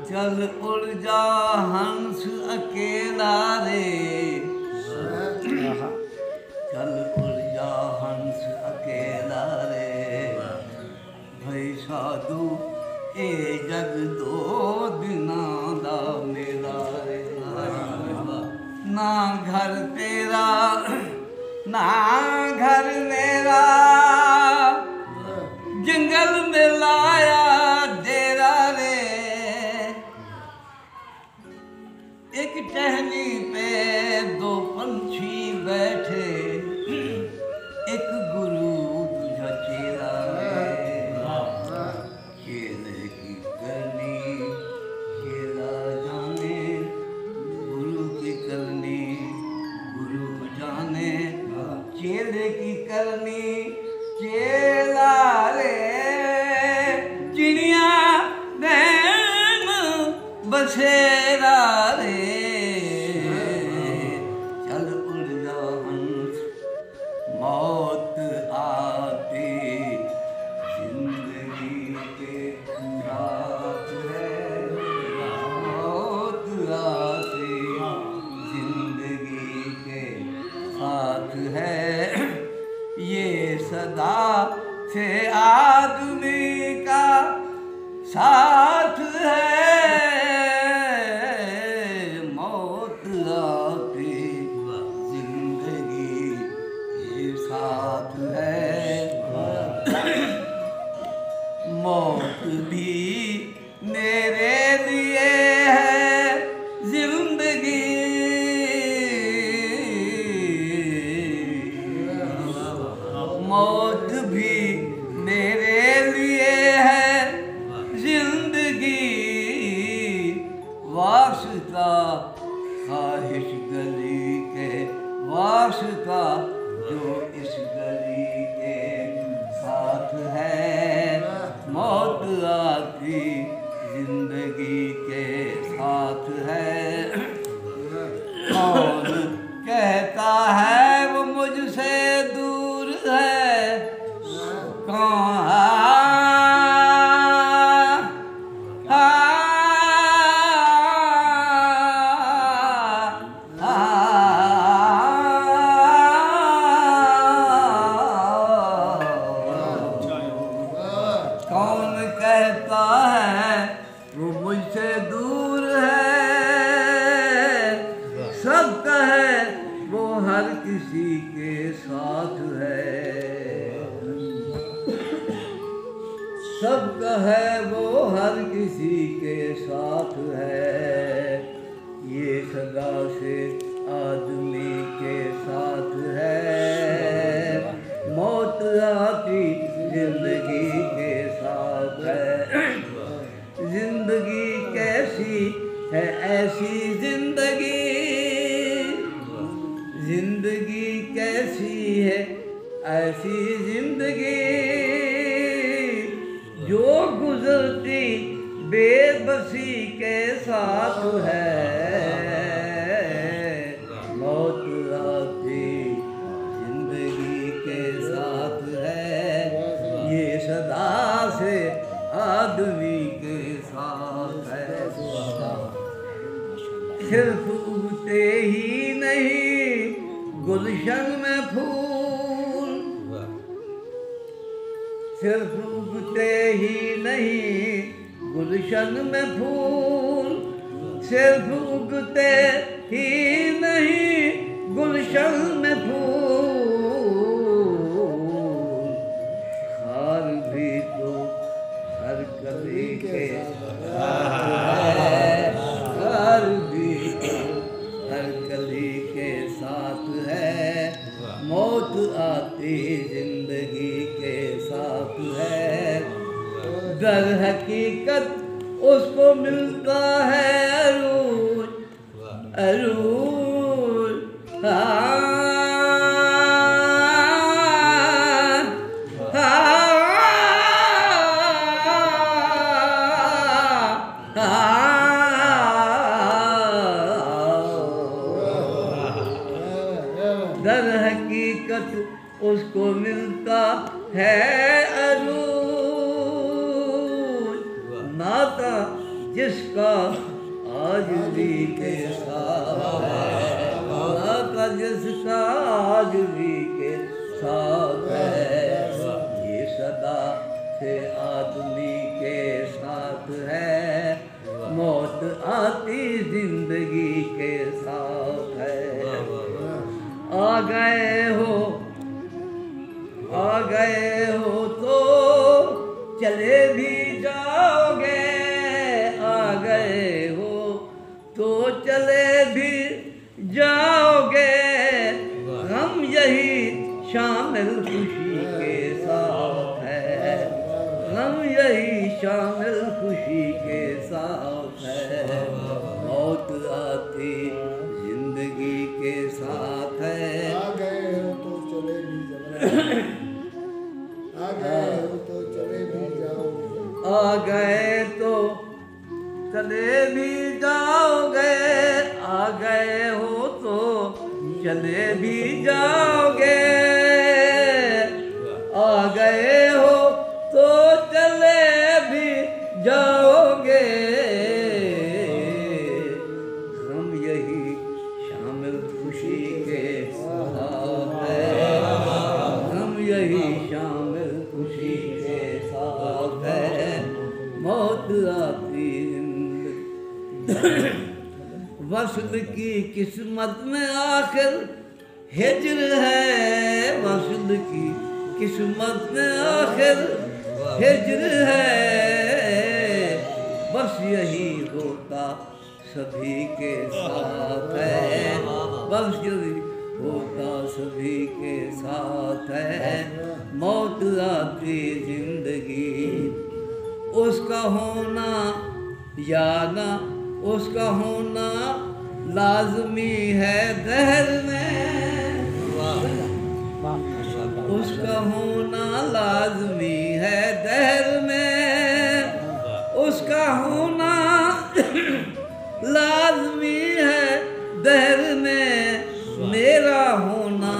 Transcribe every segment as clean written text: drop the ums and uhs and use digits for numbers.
चल उड़ जा हंस अकेला रे, चल उड़ जा हंस अकेला रे, भाई साधु ए जग दो दिना दा मेरा रे। ना घर तेरा ना घर मेरा, जंगल में लाया डेरा रे। एक टहनी पे दो पंछी बैठे, एक गुरु दूजा चेला रे। चेले की करनी चेला जाने, गुरु की करनी गुरु जाने। चेले की करनी चेला रे, चिड़िया नैन बसेरा रे। चल उड़ जा हंस मौत आती जिंदगी के साथ है, मौत आती जिंदगी के साथ है। ये सदा से आदमी का साथ है, मौत आती जिंदगी के साथ है। मौत भी मेरे लिए है जिंदगी, मौत भी मेरे लिए है जिंदगी। वास्ता ख्वाहिश गली के वास्ता जो इस गली के साथ है, मौत आती जिंदगी के साथ है। कौन कहता है वो मुझसे दूर है, कौन कौन कहता है वो मुझसे दूर है। सब कहे वो हर किसी के साथ है, सब कहे वो हर किसी के साथ है। ये सदा से आदमी के साथ है, मौत आती जिंदगी के साथ है। जिंदगी कैसी है ऐसी जिंदगी, जिंदगी कैसी है ऐसी जिंदगी, जो गुजरती बेबसी के साथ है। मौत आती जिंदगी के साथ है, ये सदा से आदमी के साथ है। सिर्फ उगते ही नहीं गुलशन में फूल, सिर्फ उगते ही नहीं गुलशन में फूल, सिर्फ उगते ही नहीं गुलशन में फूल। हार भी तो हर कली के हार भी हर कली के साथ है। मौत आती जिंदगी के साथ है, दर हकीकत उसको मिलता है उसको मिलता है अरूज। नाता जिसका आज भी के साथ है, नाता जिसका आज भी के साथ है, ये सदा से आदमी के साथ है, मौत आती जिंदगी के साथ है। आ गए हो तो चले भी जाओगे, आ गए हो तो चले भी जाओगे, हम यही शामिल खुशी के साथ है, हम यही शामिल खुशी के साथ है, मौत आती जिंदगी के साथ है। आ गए हो तो चले भी जाओगे, आ गए हो तो चले भी जाओगे, आ गए तो चले भी जाओगे, आ गए हो तो चले भी जाओगे, आ गए हो तो चले भी जाओगे, हम यही शामिल खुशी के साथ है, हम यही शामिल खुशी के साथ है, मौत आती वस्ल की किस्मत में आखिर हिज्र है, वस्ल की किस्मत में आखिर हिज्र है, बस यही होता सभी के साथ है, बस यही होता सभी के साथ है, मौत आती जिंदगी उसका होना या ना उसका होना लाजमी है दहर में, उसका होना लाजमी है दहर में, उसका होना लाजमी है दहर में, मेरा होना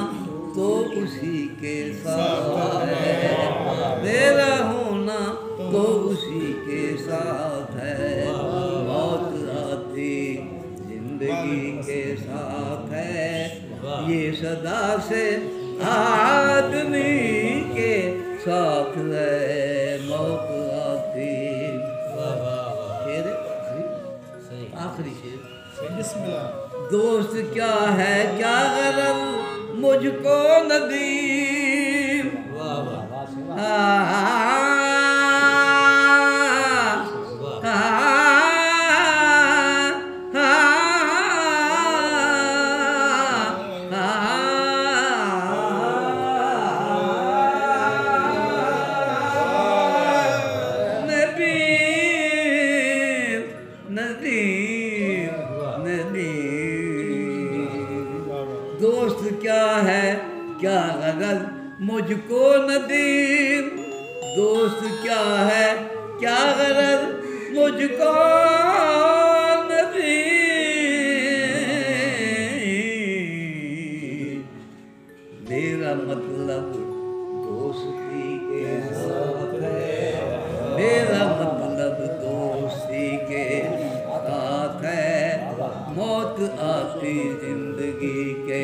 तो उसी के साथ है, मेरा होना तो उसी के साथ है, मौत आती जिंदगी के साथ है, ये सदा से आदमी के साथ है, मौत आती। शेर आखिरी शेर, दोस्त क्या है क्या गरज मुझको नदीम, दोस्त क्या है क्या गरज मुझको नदीम, दोस्त क्या है क्या गरज मुझको नदीम, मेरा मतलब दोस्ती के साथ है, मेरा मतलब दोस्ती के साथ है, मौत आती जिंदगी के